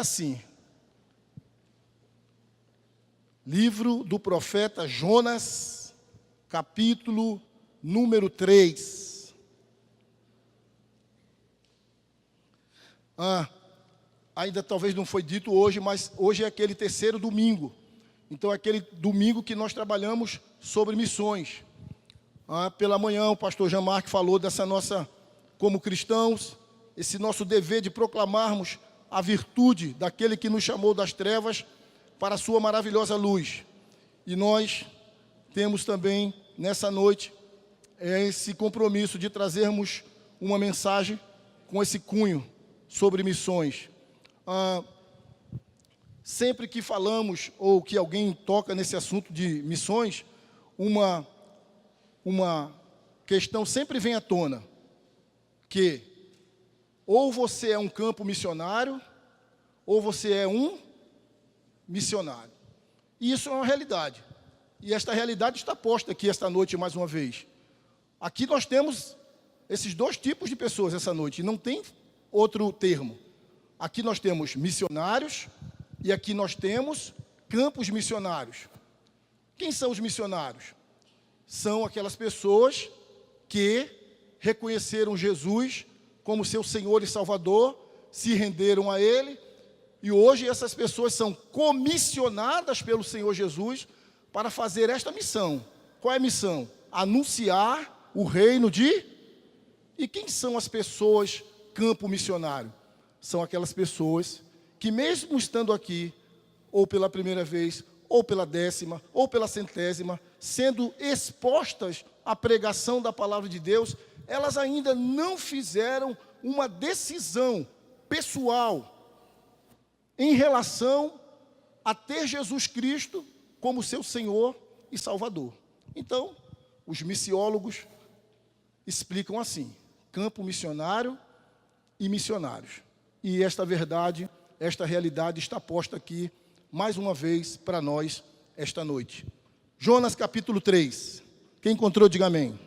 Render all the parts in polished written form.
assim. Livro do profeta Jonas, capítulo número 3. Ainda talvez não foi dito hoje, mas hoje é aquele terceiro domingo. Então, é aquele domingo que nós trabalhamos sobre missões. Pela manhã, o pastor Jean-Marc falou dessa nossa, como cristãos, esse nosso dever de proclamarmos a virtude daquele que nos chamou das trevas para a sua maravilhosa luz. E nós temos também, nessa noite, esse compromisso de trazermos uma mensagem com esse cunho sobre missões. Sempre que falamos, ou que alguém toca nesse assunto de missões, uma questão sempre vem à tona, que ou você é um campo missionário, ou você é um missionário. E isso é uma realidade. E esta realidade está posta aqui esta noite mais uma vez. Aqui nós temos esses dois tipos de pessoas essa noite, e não tem outro termo. Aqui nós temos missionários, e aqui nós temos campos missionários. Quem são os missionários? São aquelas pessoas que reconheceram Jesus como seu Senhor e Salvador, se renderam a Ele, e hoje essas pessoas são comissionadas pelo Senhor Jesus para fazer esta missão. Qual é a missão? Anunciar o reino de... E quem são as pessoas campo missionário? São aquelas pessoas que, mesmo estando aqui, ou pela primeira vez, ou pela 10ª, ou pela 100ª, sendo expostas à pregação da palavra de Deus, elas ainda não fizeram uma decisão pessoal em relação a ter Jesus Cristo como seu Senhor e Salvador. Então, os missiólogos explicam assim: campo missionário e missionários. E esta verdade, esta realidade está posta aqui, mais uma vez, para nós, esta noite. Jonas capítulo 3. Quem encontrou, diga amém.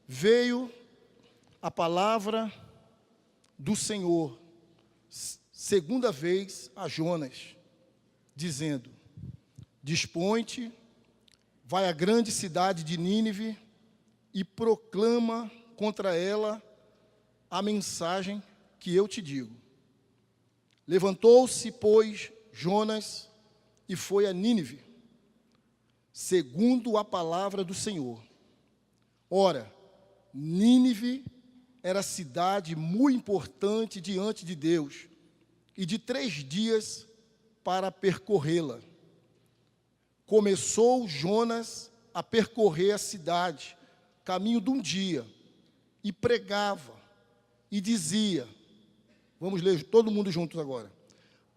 Veio a palavra do Senhor, segunda vez a Jonas, dizendo: dispõe-te, vai à grande cidade de Nínive e proclama contra ela a mensagem que eu te digo. Levantou-se, pois, Jonas e foi a Nínive, segundo a palavra do Senhor. Ora, Nínive era cidade muito importante diante de Deus, e de 3 dias para percorrê-la. Começou Jonas a percorrer a cidade, caminho de um dia, e pregava, e dizia, vamos ler todo mundo juntos agora: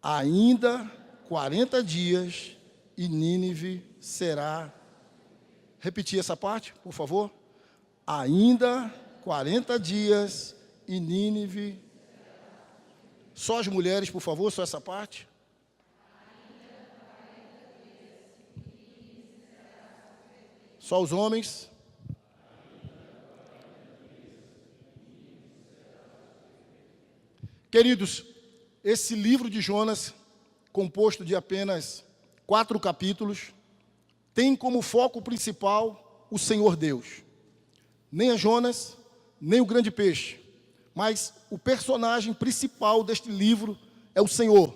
ainda 40 dias e Nínive será... Repetir essa parte, por favor. Ainda 40 dias e Nínive... Só as mulheres, por favor, só essa parte. Só os homens. Queridos, esse livro de Jonas, composto de apenas 4 capítulos, tem como foco principal o Senhor Deus. Nem a Jonas, nem o grande peixe, mas o personagem principal deste livro é o Senhor.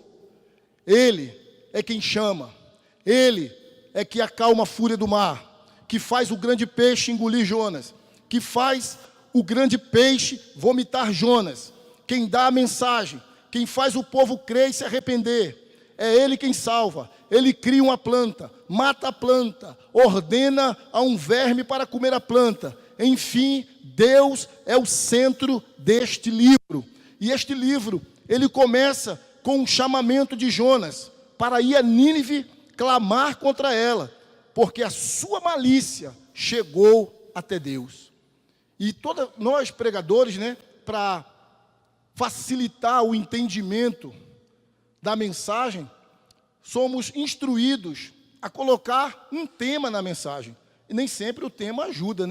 Ele é quem chama, Ele é que acalma a fúria do mar, que faz o grande peixe engolir Jonas, que faz o grande peixe vomitar Jonas, quem dá a mensagem, quem faz o povo crer e se arrepender. É Ele quem salva. Ele cria uma planta, mata a planta, ordena a um verme para comer a planta. Enfim, Deus é o centro deste livro. E este livro, ele começa com um chamamento de Jonas para ir a Nínive clamar contra ela, porque a sua malícia chegou até Deus. E nós pregadores, para facilitar o entendimento da mensagem, somos instruídos a colocar um tema na mensagem. E nem sempre o tema ajuda,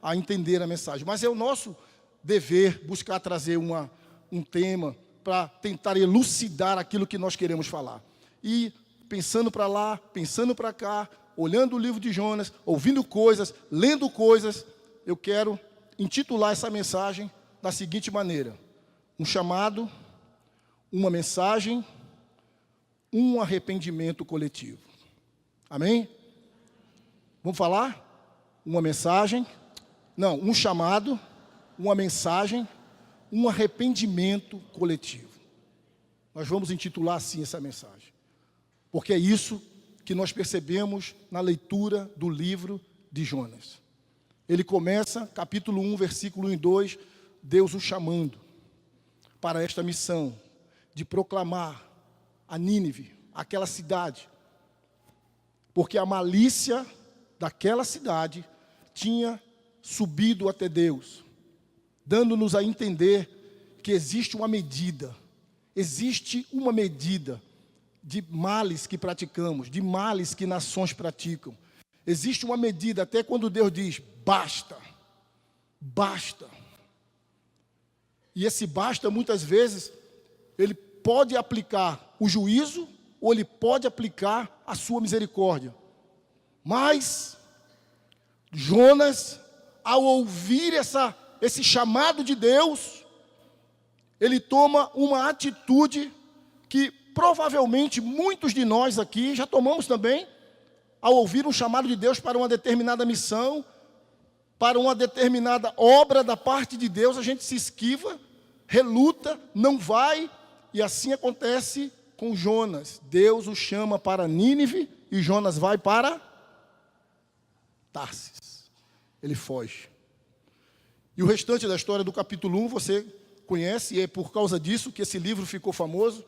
a entender a mensagem. Mas é o nosso dever buscar trazer um tema para tentar elucidar aquilo que nós queremos falar. E pensando para lá, pensando para cá, olhando o livro de Jonas, ouvindo coisas, lendo coisas, eu quero intitular essa mensagem da seguinte maneira: um chamado, uma mensagem, um arrependimento coletivo. Amém? Vamos falar? Uma mensagem, não, um chamado, uma mensagem, um arrependimento coletivo. Nós vamos intitular assim essa mensagem, porque é isso que nós percebemos na leitura do livro de Jonas. Ele começa, capítulo 1, versículo 1 e 2, Deus o chamando para esta missão de proclamar a Nínive, aquela cidade, porque a malícia daquela cidade tinha subido até Deus, dando-nos a entender que existe uma medida de males que praticamos, de males que nações praticam. Existe uma medida, até quando Deus diz, basta, basta. E esse basta, muitas vezes, ele pode aplicar o juízo, ou ele pode aplicar a sua misericórdia. Mas Jonas, ao ouvir esse chamado de Deus, ele toma uma atitude que provavelmente muitos de nós aqui já tomamos também, ao ouvir um chamado de Deus para uma determinada missão, para uma determinada obra da parte de Deus, a gente se esquiva, reluta, não vai, e assim acontece com Jonas. Deus o chama para Nínive e Jonas vai para Tarsis. Ele foge. E o restante da história do capítulo 1 você conhece, e é por causa disso que esse livro ficou famoso,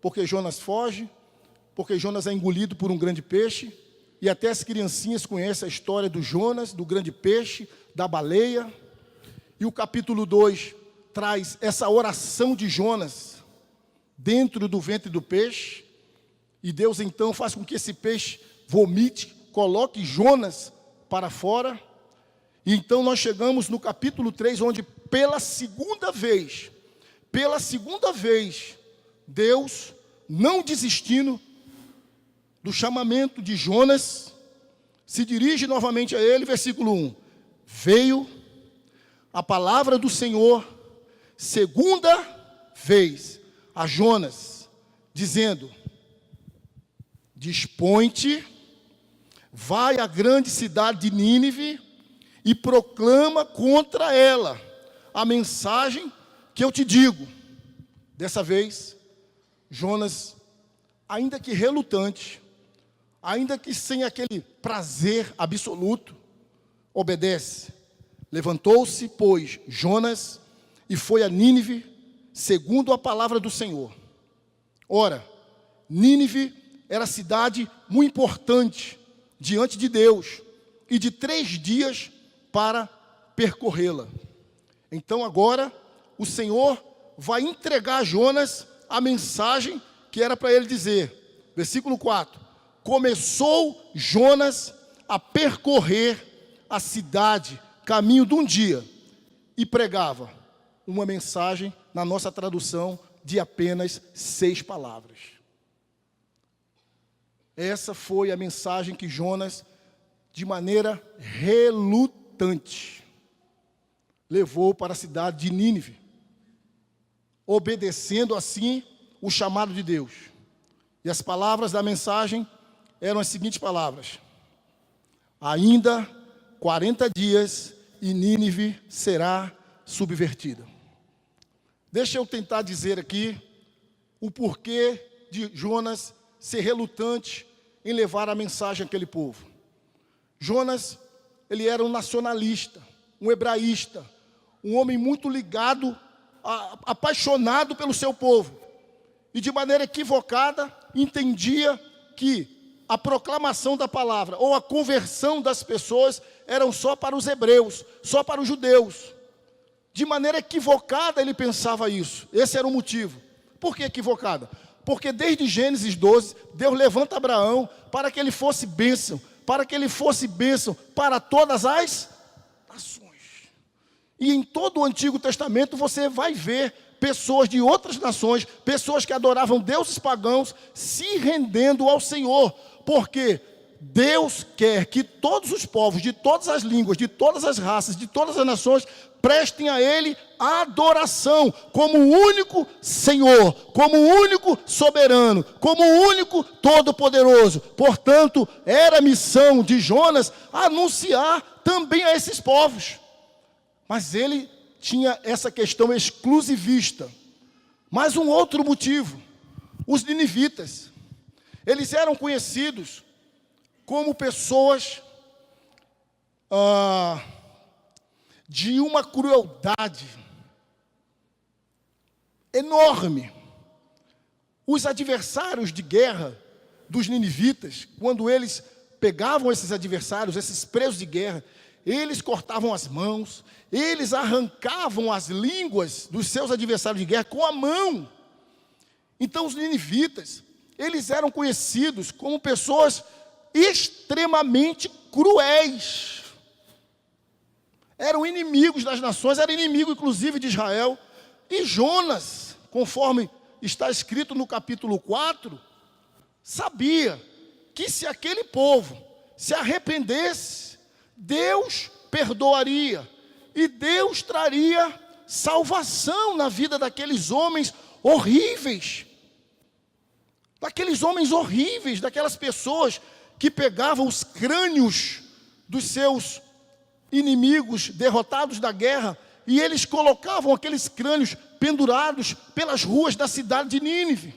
porque Jonas foge, porque Jonas é engolido por um grande peixe, e até as criancinhas conhecem a história do Jonas, do grande peixe, da baleia. E o capítulo 2 traz essa oração de Jonas dentro do ventre do peixe, e Deus então faz com que esse peixe vomite, coloque Jonas para fora. E então nós chegamos no capítulo 3, onde pela segunda vez, Deus, não desistindo do chamamento de Jonas, se dirige novamente a ele, versículo 1. Veio a palavra do Senhor, segunda vez, a Jonas, dizendo, dispõe-te, vai à grande cidade de Nínive e proclama contra ela a mensagem que eu te digo. Dessa vez, Jonas, ainda que relutante, ainda que sem aquele prazer absoluto, obedece. Levantou-se, pois, Jonas e foi a Nínive, segundo a palavra do Senhor. Ora, Nínive era cidade muito importante diante de Deus, e de 3 dias para percorrê-la. Então agora, o Senhor vai entregar a Jonas a mensagem que era para ele dizer. Versículo 4. Começou Jonas a percorrer a cidade, caminho de um dia, e pregava uma mensagem, na nossa tradução, de apenas 6 palavras. Essa foi a mensagem que Jonas, de maneira relutante, levou para a cidade de Nínive, obedecendo assim o chamado de Deus. E as palavras da mensagem eram as seguintes palavras: ainda 40 dias e Nínive será subvertida. Deixa eu tentar dizer aqui o porquê de Jonas ser relutante em levar a mensagem àquele povo. Jonas, ele era um nacionalista, um hebraísta, um homem muito ligado, apaixonado pelo seu povo. E de maneira equivocada, entendia que a proclamação da palavra, ou a conversão das pessoas, eram só para os hebreus, só para os judeus. De maneira equivocada ele pensava isso. Esse era o motivo. Por que equivocada? Porque desde Gênesis 12, Deus levanta Abraão para que ele fosse bênção, para todas as nações. E em todo o Antigo Testamento você vai ver pessoas de outras nações, pessoas que adoravam deuses pagãos, se rendendo ao Senhor. Porque Deus quer que todos os povos, de todas as línguas, de todas as raças, de todas as nações, prestem a Ele adoração, como o único Senhor, como o único soberano, como o único todo-poderoso. Portanto, era a missão de Jonas anunciar também a esses povos. Mas ele tinha essa questão exclusivista. Mas um outro motivo, os ninivitas, eles eram conhecidos como pessoas de uma crueldade enorme. Os adversários de guerra dos ninivitas, quando eles pegavam esses adversários, esses presos de guerra, eles cortavam as mãos, eles arrancavam as línguas dos seus adversários de guerra com a mão. Então os ninivitas, eles eram conhecidos como pessoas extremamente cruéis. Eram inimigos das nações, era inimigo inclusive de Israel. E Jonas, conforme está escrito no capítulo 4, sabia que se aquele povo se arrependesse, Deus perdoaria. E Deus traria salvação na vida daqueles homens horríveis. Daquelas pessoas que pegavam os crânios dos seus inimigos derrotados da guerra, e eles colocavam aqueles crânios pendurados pelas ruas da cidade de Nínive.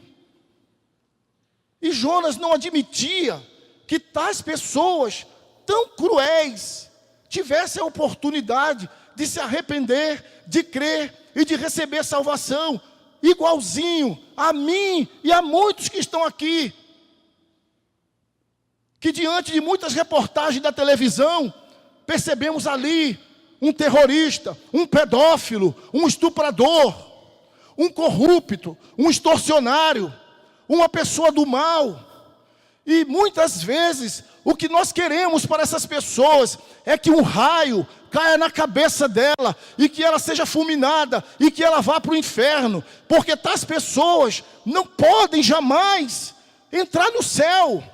E Jonas não admitia que tais pessoas tão cruéis tivessem a oportunidade de se arrepender, de crer e de receber salvação, igualzinho a mim e a muitos que estão aqui, que diante de muitas reportagens da televisão, percebemos ali um terrorista, um pedófilo, um estuprador, um corrupto, um extorsionário, uma pessoa do mal. E muitas vezes o que nós queremos para essas pessoas é que um raio caia na cabeça dela e que ela seja fulminada e que ela vá para o inferno, porque tais pessoas não podem jamais entrar no céu.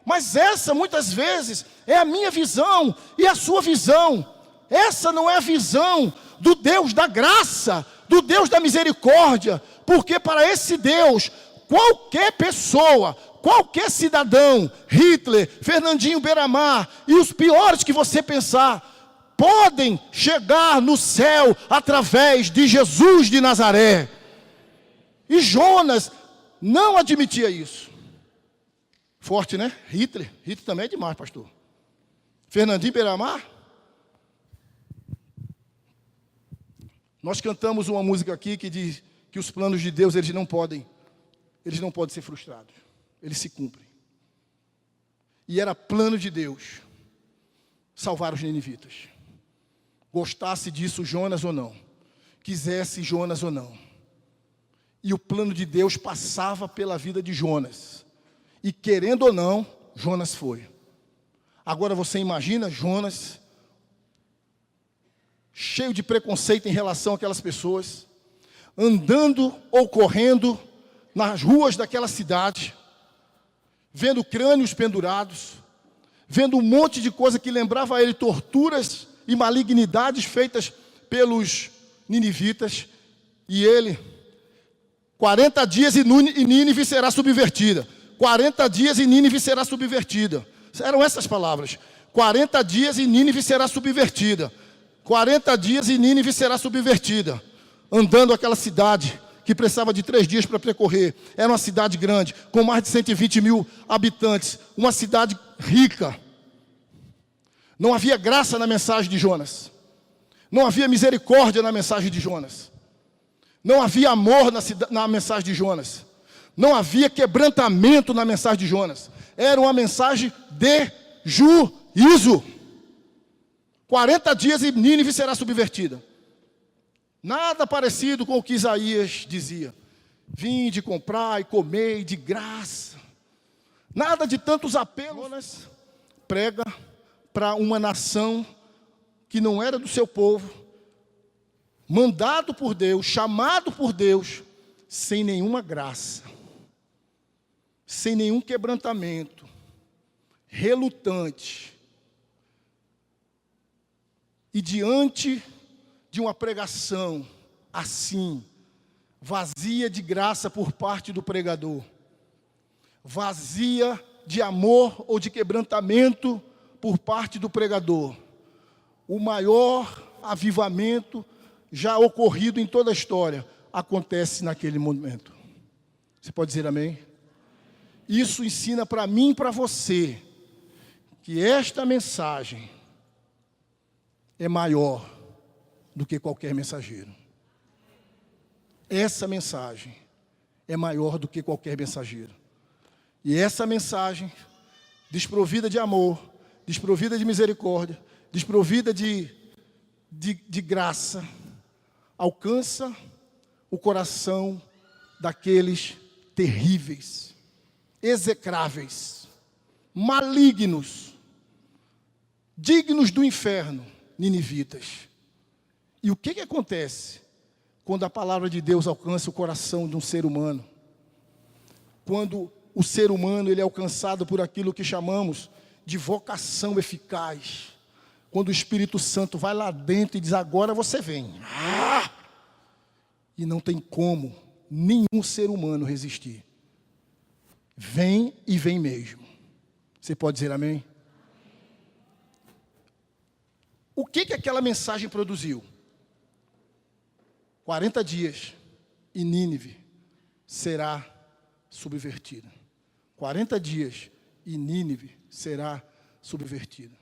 Mas essa muitas vezes é a minha visão e a sua visão. Essa não é a visão do Deus da graça, do Deus da misericórdia, porque para esse Deus, qualquer pessoa, qualquer cidadão, Hitler, Fernandinho Beiramar e os piores que você pensar, podem chegar no céu através de Jesus de Nazaré. E Jonas não admitia isso. Forte, né? Hitler também é demais, pastor. Fernandinho Beiramar. Nós cantamos uma música aqui que diz que os planos de Deus, eles não podem ser frustrados. Eles se cumprem. E era plano de Deus salvar os ninivitas. Gostasse disso Jonas ou não, quisesse Jonas ou não. E o plano de Deus passava pela vida de Jonas. E querendo ou não, Jonas foi. Agora você imagina Jonas, cheio de preconceito em relação àquelas pessoas, andando ou correndo nas ruas daquela cidade, vendo crânios pendurados, vendo um monte de coisa que lembrava a ele torturas e malignidades feitas pelos ninivitas, e ele, 40 dias e Nínive será subvertida. 40 dias e Nínive será subvertida. Eram essas palavras. 40 dias e Nínive será subvertida. 40 dias e Nínive será subvertida. Andando aquela cidade que precisava de 3 dias para percorrer. Era uma cidade grande, com mais de 120 mil habitantes. Uma cidade rica. Não havia graça na mensagem de Jonas. Não havia misericórdia na mensagem de Jonas. Não havia amor na mensagem de Jonas. Não havia quebrantamento na mensagem de Jonas. Era uma mensagem de juízo. 40 dias e Nínive será subvertida. Nada parecido com o que Isaías dizia. Vinde comprar e comer de graça. Nada de tantos apelos. Jonas prega para uma nação que não era do seu povo, mandado por Deus, chamado por Deus, sem nenhuma graça, sem nenhum quebrantamento, relutante, e diante de uma pregação assim, vazia de graça por parte do pregador, vazia de amor ou de quebrantamento por parte do pregador, o maior avivamento já ocorrido em toda a história acontece naquele momento. Você pode dizer amém? Isso ensina para mim e para você que esta mensagem é maior do que qualquer mensageiro. Essa mensagem é maior do que qualquer mensageiro. E essa mensagem, desprovida de amor, desprovida de misericórdia, desprovida de graça, alcança o coração daqueles terríveis, execráveis, malignos, dignos do inferno, ninivitas. E o que acontece quando a palavra de Deus alcança o coração de um ser humano? Quando o ser humano ele é alcançado por aquilo que chamamos de vocação eficaz. Quando o Espírito Santo vai lá dentro e diz, agora você vem. E não tem como nenhum ser humano resistir. Vem e vem mesmo. Você pode dizer amém? O que aquela mensagem produziu? 40 dias e Nínive será subvertida. 40 dias e Nínive será subvertida.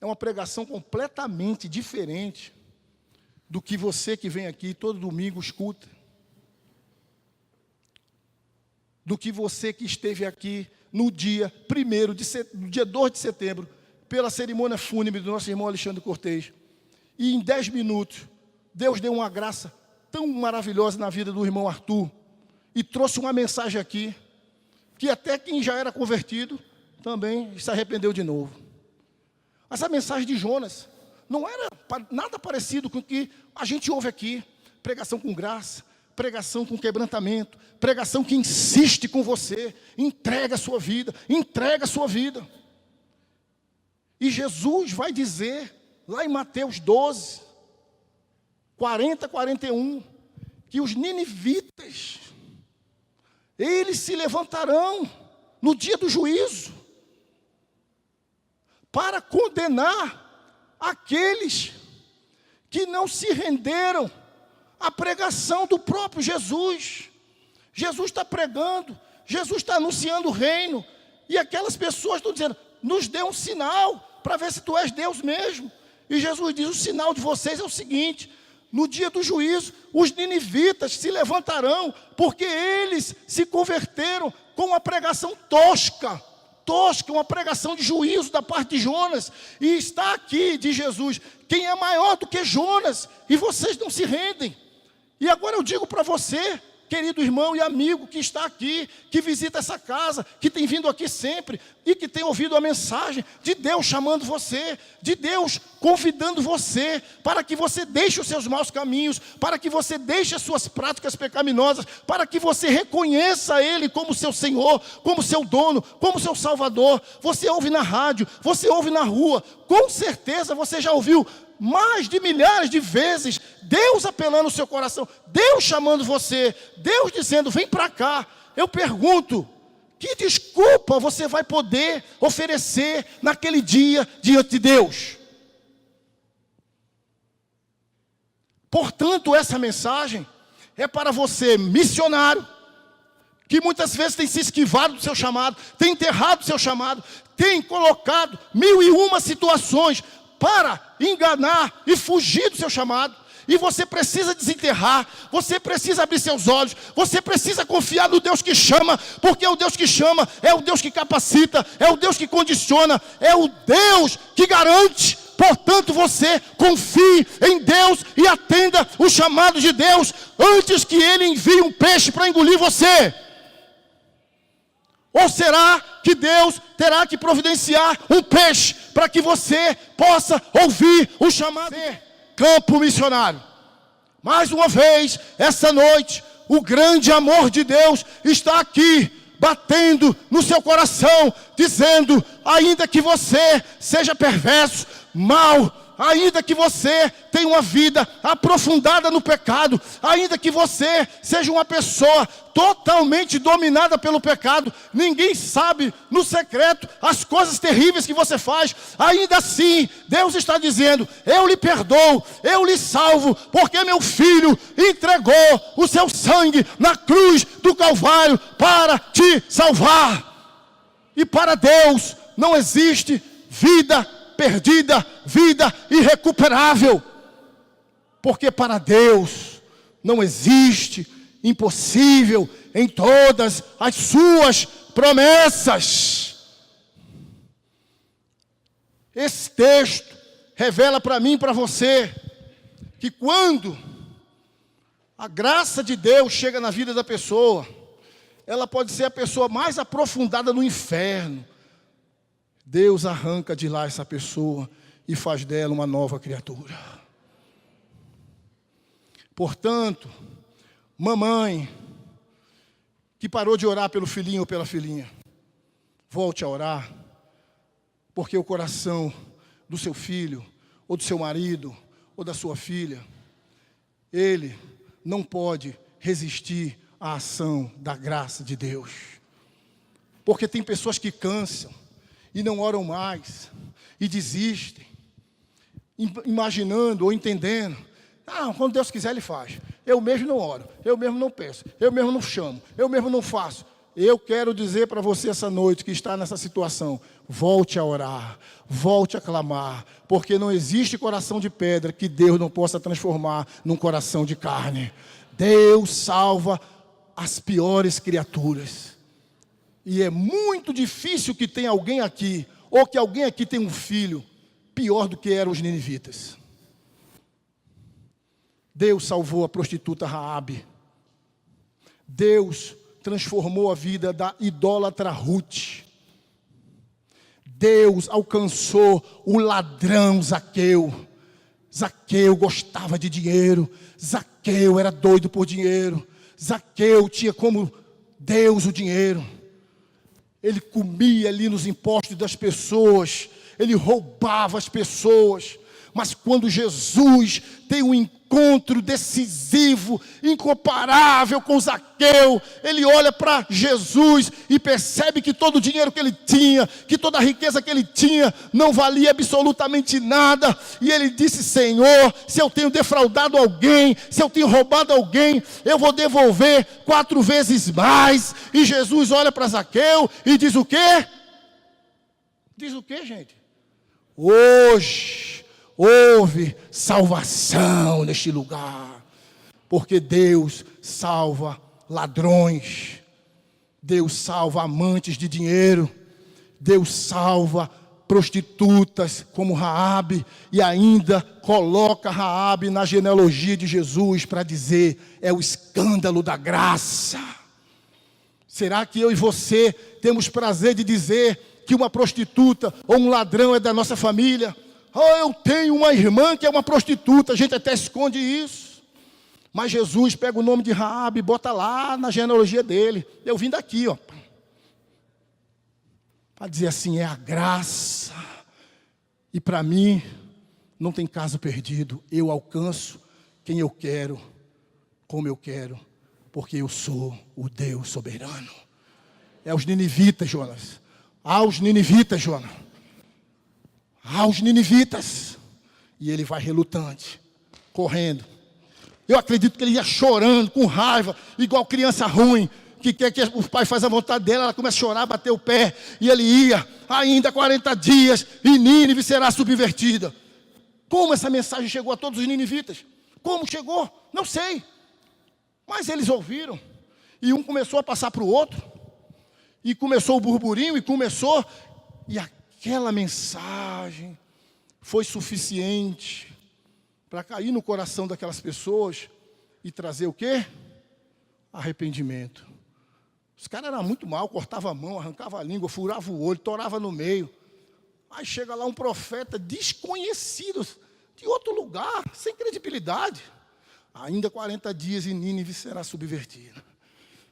É uma pregação completamente diferente do que você que vem aqui todo domingo escuta. Do que você que esteve aqui no dia 2 de setembro, pela cerimônia fúnebre do nosso irmão Alexandre Cortez. E em 10 minutos, Deus deu uma graça tão maravilhosa na vida do irmão Arthur, e trouxe uma mensagem aqui, que até quem já era convertido, também se arrependeu de novo. Essa mensagem de Jonas não era nada parecido com o que a gente ouve aqui. Pregação com graça, pregação com quebrantamento, pregação que insiste com você, entrega a sua vida, entrega a sua vida. E Jesus vai dizer, lá em Mateus 12, 40, 41, que os ninivitas, eles se levantarão no dia do juízo, para condenar aqueles que não se renderam à pregação do próprio Jesus. Jesus está pregando, Jesus está anunciando o reino, e aquelas pessoas estão dizendo, nos dê um sinal, para ver se tu és Deus mesmo. E Jesus diz, o sinal de vocês é o seguinte, no dia do juízo, os ninivitas se levantarão, porque eles se converteram com uma pregação tosca, uma pregação de juízo da parte de Jonas, e está aqui, diz Jesus, quem é maior do que Jonas, e vocês não se rendem. E agora eu digo para você, querido irmão e amigo que está aqui, que visita essa casa, que tem vindo aqui sempre, e que tem ouvido a mensagem de Deus chamando você, de Deus convidando você, para que você deixe os seus maus caminhos, para que você deixe as suas práticas pecaminosas, para que você reconheça Ele como seu Senhor, como seu dono, como seu Salvador. Você ouve na rádio, você ouve na rua, com certeza você já ouviu mais de milhares de vezes, Deus apelando no seu coração, Deus chamando você, Deus dizendo, vem para cá. Eu pergunto, que desculpa você vai poder oferecer naquele dia diante de Deus? Portanto, essa mensagem é para você, missionário, que muitas vezes tem se esquivado do seu chamado, tem enterrado o seu chamado, tem colocado 1001 situações para enganar e fugir do seu chamado. E você precisa desenterrar, você precisa abrir seus olhos, você precisa confiar no Deus que chama, porque o Deus que chama é o Deus que capacita, é o Deus que condiciona, é o Deus que garante. Portanto, você confie em Deus e atenda o chamado de Deus, antes que Ele envie um peixe para engolir você. Ou será que Deus terá que providenciar um peixe para que você possa ouvir o chamado? Campo missionário. Mais uma vez, essa noite, o grande amor de Deus está aqui, batendo no seu coração, dizendo: ainda que você seja perverso, mau, ainda que você tenha uma vida aprofundada no pecado, ainda que você seja uma pessoa totalmente dominada pelo pecado, ninguém sabe no secreto as coisas terríveis que você faz, ainda assim, Deus está dizendo: eu lhe perdoo, eu lhe salvo, porque meu filho entregou o seu sangue na cruz do Calvário para te salvar. E para Deus não existe vida perdida, vida irrecuperável, porque para Deus não existe impossível em todas as suas promessas. Esse texto revela para mim e para você que quando a graça de Deus chega na vida da pessoa, ela pode ser a pessoa mais aprofundada no inferno, Deus arranca de lá essa pessoa e faz dela uma nova criatura. Portanto, mamãe que parou de orar pelo filhinho ou pela filhinha, volte a orar, porque o coração do seu filho, ou do seu marido, ou da sua filha, ele não pode resistir à ação da graça de Deus. Porque tem pessoas que cansam e não oram mais, e desistem, imaginando ou entendendo: quando Deus quiser Ele faz, eu mesmo não oro, eu mesmo não peço, eu mesmo não chamo, eu mesmo não faço. Eu quero dizer para você essa noite que está nessa situação: volte a orar, volte a clamar, porque não existe coração de pedra que Deus não possa transformar num coração de carne. Deus salva as piores criaturas. E é muito difícil que tenha alguém aqui, ou que alguém aqui tenha um filho pior do que eram os ninivitas. Deus salvou a prostituta Raabe. Deus transformou a vida da idólatra Ruth. Deus alcançou o ladrão Zaqueu. Zaqueu gostava de dinheiro. Zaqueu era doido por dinheiro. Zaqueu tinha como Deus o dinheiro. Ele comia ali nos impostos das pessoas, ele roubava as pessoas. Mas quando Jesus tem um encontro decisivo, incomparável com Zaqueu, ele olha para Jesus e percebe que todo o dinheiro que ele tinha, que toda a riqueza que ele tinha, não valia absolutamente nada. E ele disse: Senhor, se eu tenho defraudado alguém, se eu tenho roubado alguém, eu vou devolver 4 vezes mais. E Jesus olha para Zaqueu e diz o quê? Diz o quê, gente? Hoje houve salvação neste lugar, porque Deus salva ladrões, Deus salva amantes de dinheiro, Deus salva prostitutas como Raabe, e ainda coloca Raabe na genealogia de Jesus para dizer: é o escândalo da graça. Será que eu e você temos prazer de dizer que uma prostituta ou um ladrão é da nossa família? Eu tenho uma irmã que é uma prostituta, a gente até esconde isso. Mas Jesus pega o nome de Raabe e bota lá na genealogia dele. Eu vim daqui, para dizer assim: é a graça. E para mim, não tem caso perdido. Eu alcanço quem eu quero, como eu quero, porque eu sou o Deus soberano. É aos ninivitas, Jonas. Aos ninivitas, Jonas. Aos ninivitas. E ele vai relutante, correndo. Eu acredito que ele ia chorando, com raiva, igual criança ruim, que quer que o pai faça a vontade dela, ela começa a chorar, bater o pé, e ele ia, ainda 40 dias, e Nínive será subvertida. Como essa mensagem chegou a todos os ninivitas? Como chegou? Não sei. Mas eles ouviram, e um começou a passar para o outro, e começou o burburinho, e aquela mensagem foi suficiente para cair no coração daquelas pessoas e trazer o quê? Arrependimento. Os caras eram muito mal, cortava a mão, arrancava a língua, furava o olho, torava no meio. Aí chega lá um profeta desconhecido, de outro lugar, sem credibilidade. Ainda 40 dias e Nínive será subvertida.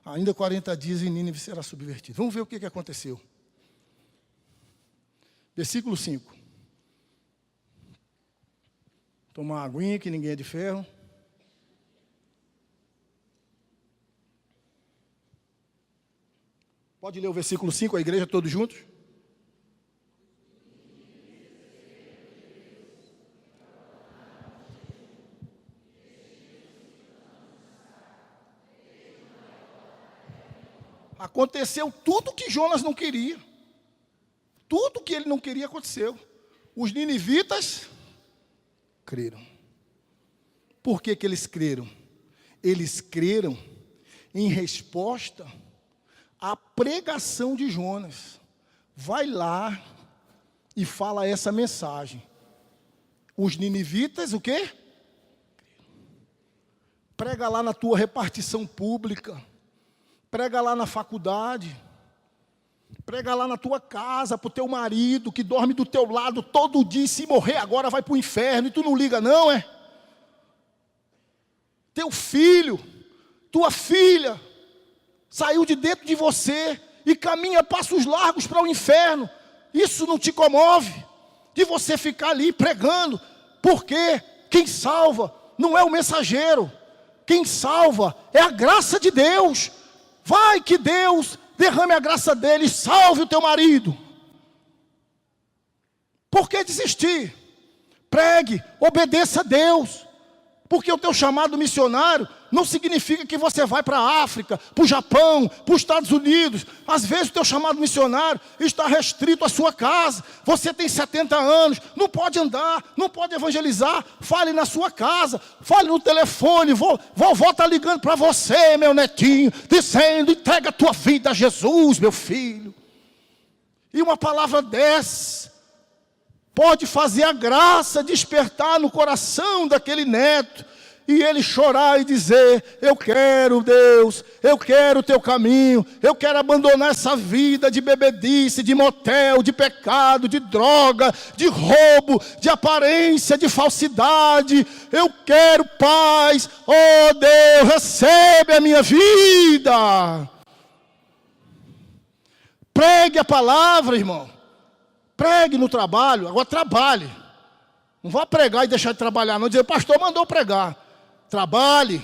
Ainda 40 dias e Nínive será subvertida. Vamos ver o que aconteceu. Versículo 5. Tomar uma aguinha, que ninguém é de ferro. Pode ler o versículo 5, a igreja todos juntos? Aconteceu tudo que Jonas não queria. Tudo que ele não queria aconteceu. Os ninivitas creram. Por que eles creram? Eles creram em resposta à pregação de Jonas. Vai lá e fala essa mensagem. Os ninivitas, o quê? Prega lá na tua repartição pública. Prega lá na faculdade. Prega lá na tua casa, para o teu marido, que dorme do teu lado todo dia, e se morrer agora vai para o inferno, e tu não liga não, é? Teu filho, tua filha, saiu de dentro de você, e caminha passos largos para o inferno. Isso não te comove, de você ficar ali pregando, porque quem salva não é o mensageiro, quem salva é a graça de Deus. Vai que Deus derrame a graça dele, salve o teu marido. Por que desistir? Pregue, obedeça a Deus. Porque o teu chamado missionário não significa que você vai para a África, para o Japão, para os Estados Unidos. Às vezes o teu chamado missionário está restrito à sua casa. Você tem 70 anos, não pode andar, não pode evangelizar. Fale na sua casa, fale no telefone. Vovó está ligando para você, meu netinho, dizendo: entrega a tua vida a Jesus, meu filho. E uma palavra dessa pode fazer a graça despertar no coração daquele neto, e ele chorar e dizer: eu quero, Deus, eu quero o teu caminho, eu quero abandonar essa vida de bebedice, de motel, de pecado, de droga, de roubo, de aparência, de falsidade. Eu quero paz. Oh Deus, recebe a minha vida. Pregue a palavra, irmão. Pregue no trabalho, agora trabalhe. Não vá pregar e deixar de trabalhar, não dizer: o pastor mandou pregar. Trabalhe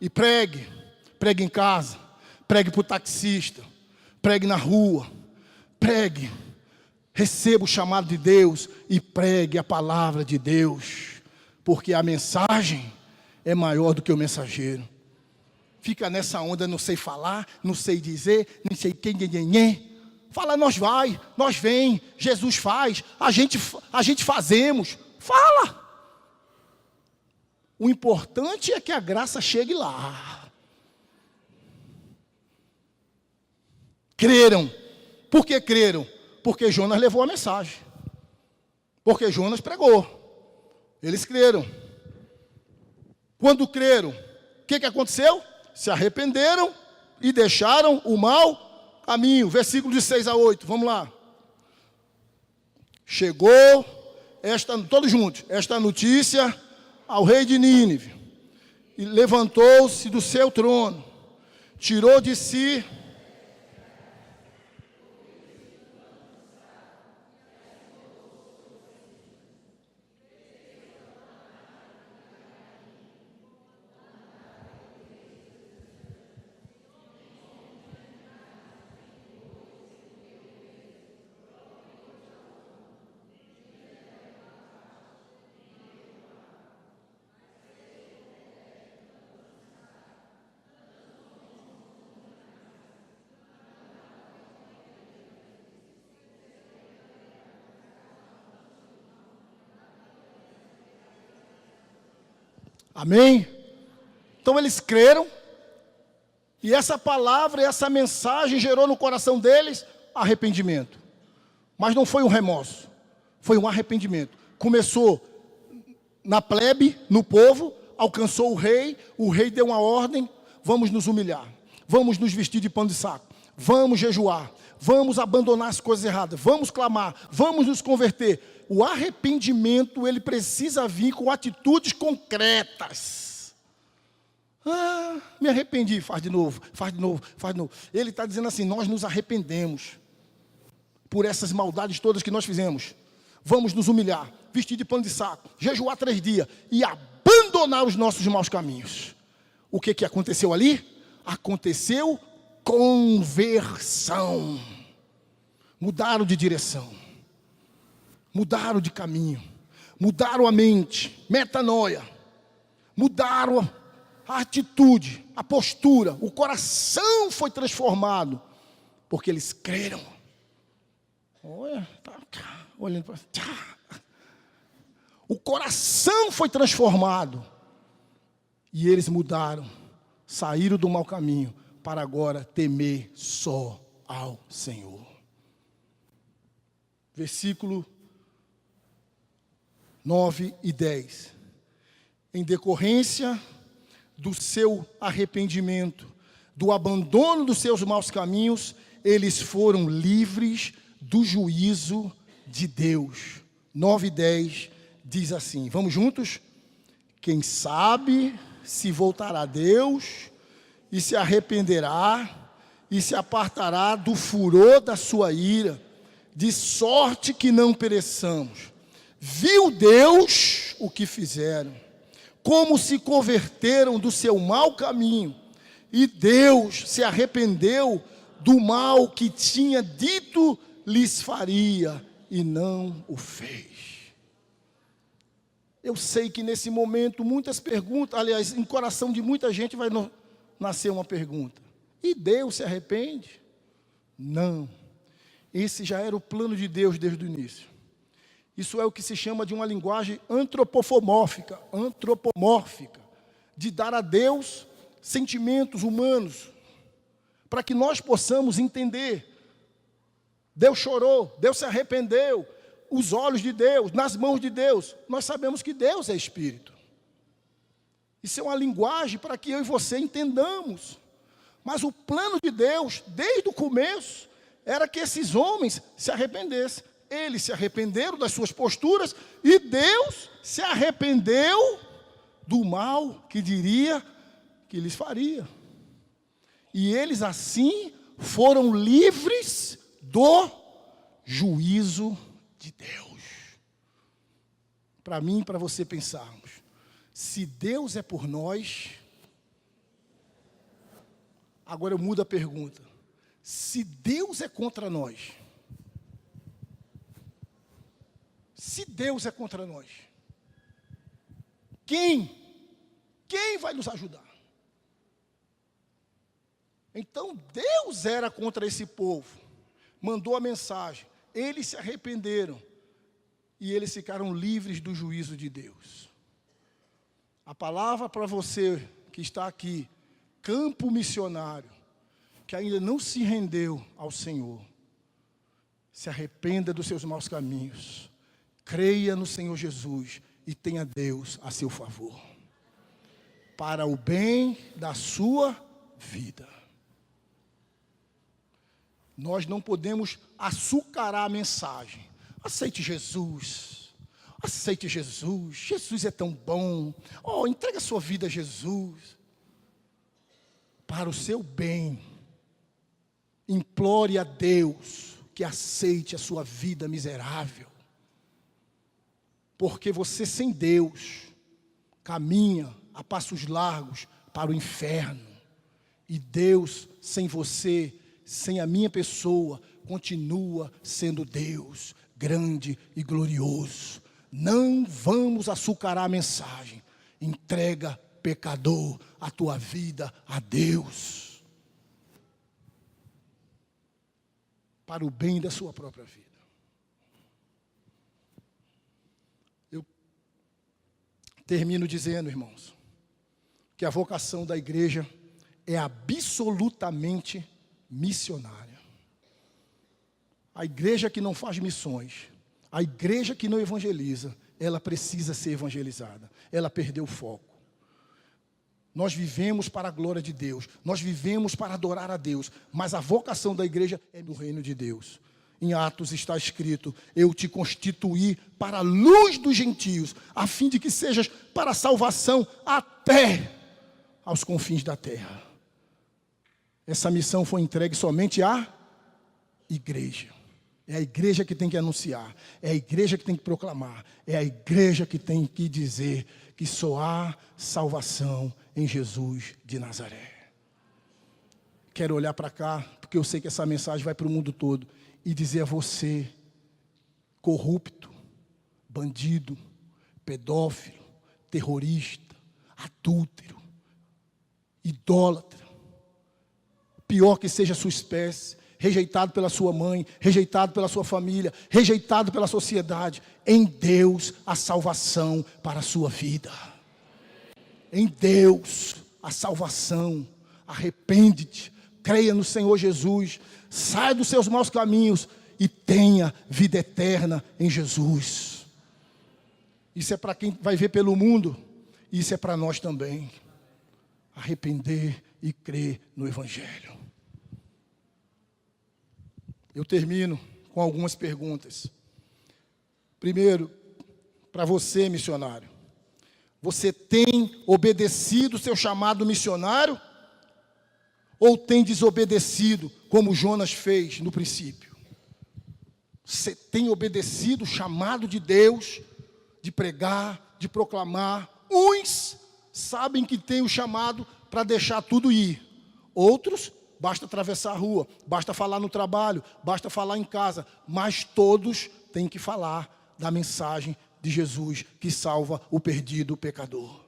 e pregue. Pregue em casa, pregue para o taxista, pregue na rua, pregue. Receba o chamado de Deus e pregue a palavra de Deus. Porque a mensagem é maior do que o mensageiro. Fica nessa onda: não sei falar, não sei dizer, não sei quem. Fala: nós vai, nós vem, Jesus faz, a gente fazemos. Fala. O importante é que a graça chegue lá. Creram. Por que creram? Porque Jonas levou a mensagem. Porque Jonas pregou. Eles creram. Quando creram, o que aconteceu? Se arrependeram e deixaram o mau caminho. Versículo de 6 a 8, vamos lá. Chegou, todos juntos, esta notícia ao rei de Nínive. E levantou-se do seu trono, tirou de si Amém? Então eles creram, e essa palavra, essa mensagem gerou no coração deles arrependimento. Mas não foi um remorso, foi um arrependimento. Começou na plebe, no povo, alcançou o rei deu uma ordem: vamos nos humilhar, vamos nos vestir de pano de saco, vamos jejuar, vamos abandonar as coisas erradas, vamos clamar, vamos nos converter. O arrependimento, ele precisa vir com atitudes concretas. Ah, me arrependi, faz de novo, faz de novo, faz de novo. Ele está dizendo assim, nós nos arrependemos por essas maldades todas que nós fizemos. Vamos nos humilhar, vestir de pano de saco, jejuar 3 dias e abandonar os nossos maus caminhos. O que aconteceu ali? Aconteceu conversão. Mudaram de direção, mudaram de caminho, mudaram a mente, metanoia, mudaram a atitude, a postura, o coração foi transformado, porque eles creram. Olha, tá olhando para o coração foi transformado e eles mudaram, saíram do mau caminho para agora temer só ao Senhor. Versículo 9 e 10. Em decorrência do seu arrependimento, do abandono dos seus maus caminhos, eles foram livres do juízo de Deus. 9 e 10 diz assim, vamos juntos? Quem sabe se voltará a Deus e se arrependerá e se apartará do furor da sua ira, de sorte que não pereçamos. Viu Deus o que fizeram, como se converteram do seu mau caminho, e Deus se arrependeu do mal que tinha dito lhes faria, e não o fez. Eu sei que nesse momento muitas perguntas, aliás, em coração de muita gente vai nascer uma pergunta. E Deus se arrepende? Não. Esse já era o plano de Deus desde o início. Isso é o que se chama de uma linguagem antropomórfica, de dar a Deus sentimentos humanos, para que nós possamos entender. Deus chorou, Deus se arrependeu, os olhos de Deus, nas mãos de Deus. Nós sabemos que Deus é Espírito. Isso é uma linguagem para que eu e você entendamos. Mas o plano de Deus, desde o começo, era que esses homens se arrependessem. Eles se arrependeram das suas posturas e Deus se arrependeu do mal que diria que lhes faria. E eles assim foram livres do juízo de Deus. Para mim e para você pensarmos, se Deus é por nós, agora eu mudo a pergunta, se Deus é contra nós, se Deus é contra nós, quem vai nos ajudar? Então Deus era contra esse povo, mandou a mensagem, eles se arrependeram e eles ficaram livres do juízo de Deus. A palavra para você que está aqui, campo missionário, que ainda não se rendeu ao Senhor, se arrependa dos seus maus caminhos, creia no Senhor Jesus e tenha Deus a seu favor, para o bem da sua vida. Nós não podemos açucarar a mensagem. Aceite Jesus. Aceite Jesus. Jesus é tão bom. Oh, entrega a sua vida a Jesus. Para o seu bem. Implore a Deus que aceite a sua vida miserável. Porque você sem Deus caminha a passos largos para o inferno. E Deus sem você, sem a minha pessoa, continua sendo Deus, grande e glorioso. Não vamos açucarar a mensagem. Entrega, pecador, a tua vida a Deus. Para o bem da sua própria vida. Eu termino dizendo, irmãos, que a vocação da igreja é absolutamente missionária. A igreja que não faz missões, a igreja que não evangeliza, ela precisa ser evangelizada. Ela perdeu o foco. Nós vivemos para a glória de Deus, nós vivemos para adorar a Deus, mas a vocação da igreja é do reino de Deus. Em Atos está escrito, eu te constituí para a luz dos gentios, a fim de que sejas para a salvação até aos confins da terra. Essa missão foi entregue somente à igreja. É a igreja que tem que anunciar, é a igreja que tem que proclamar, é a igreja que tem que dizer que só há salvação em Jesus de Nazaré. Quero olhar para cá, porque eu sei que essa mensagem vai para o mundo todo, e dizer a você, corrupto, bandido, pedófilo, terrorista, adúltero, idólatra, pior que seja a sua espécie, rejeitado pela sua mãe, rejeitado pela sua família, rejeitado pela sociedade, em Deus a salvação para a sua vida. Em Deus a salvação. Arrepende-te, creia no Senhor Jesus, saia dos seus maus caminhos e tenha vida eterna em Jesus. Isso é para quem vai ver pelo mundo, isso é para nós também. Arrepender e crer no Evangelho. Eu termino com algumas perguntas. Primeiro, para você, missionário. Você tem obedecido o seu chamado missionário? Ou tem desobedecido, como Jonas fez no princípio? Você tem obedecido o chamado de Deus, de pregar, de proclamar? Uns sabem que tem o chamado para deixar tudo ir. Outros, basta atravessar a rua, basta falar no trabalho, basta falar em casa. Mas todos têm que falar da mensagem de Jesus que salva o perdido, o pecador.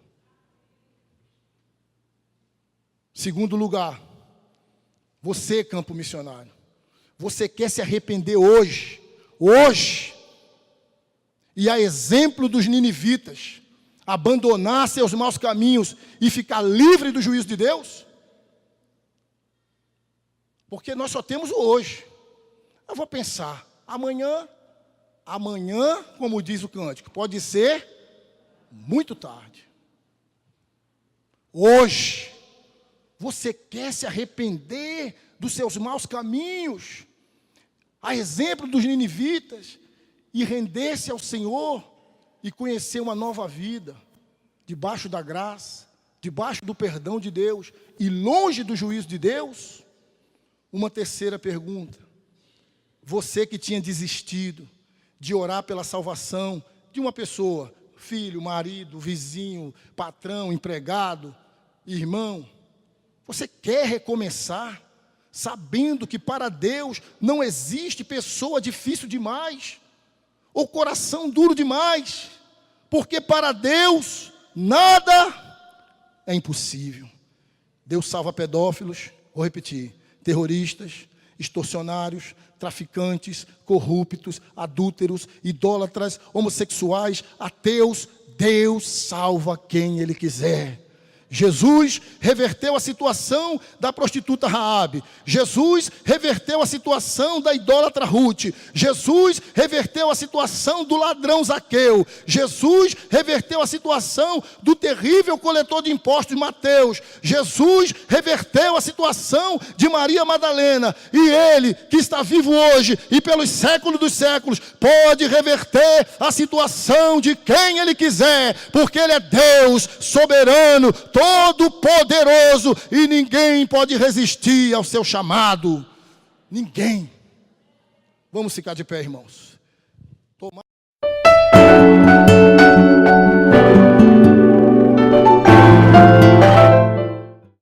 Segundo lugar, você, campo missionário, você quer se arrepender hoje, e a exemplo dos ninivitas, abandonar seus maus caminhos e ficar livre do juízo de Deus? Porque nós só temos o hoje. Eu vou pensar, amanhã, como diz o cântico, pode ser muito tarde. Hoje, você quer se arrepender dos seus maus caminhos, a exemplo dos ninivitas, e render-se ao Senhor e conhecer uma nova vida, debaixo da graça, debaixo do perdão de Deus e longe do juízo de Deus? Uma terceira pergunta. Você que tinha desistido de orar pela salvação de uma pessoa, filho, marido, vizinho, patrão, empregado, irmão, você quer recomeçar, sabendo que para Deus não existe pessoa difícil demais, ou coração duro demais, porque para Deus nada é impossível. Deus salva pedófilos, vou repetir, terroristas, extorsionários, traficantes, corruptos, adúlteros, idólatras, homossexuais, ateus. Deus salva quem Ele quiser. Jesus reverteu a situação da prostituta Raabe. Jesus reverteu a situação da idólatra Ruth. Jesus reverteu a situação do ladrão Zaqueu. Jesus reverteu a situação do terrível coletor de impostos Mateus. Jesus reverteu a situação de Maria Madalena. E Ele, que está vivo hoje e pelos séculos dos séculos, pode reverter a situação de quem Ele quiser, porque Ele é Deus soberano, todo-poderoso, e ninguém pode resistir ao seu chamado. Ninguém. Vamos ficar de pé, irmãos. Tomar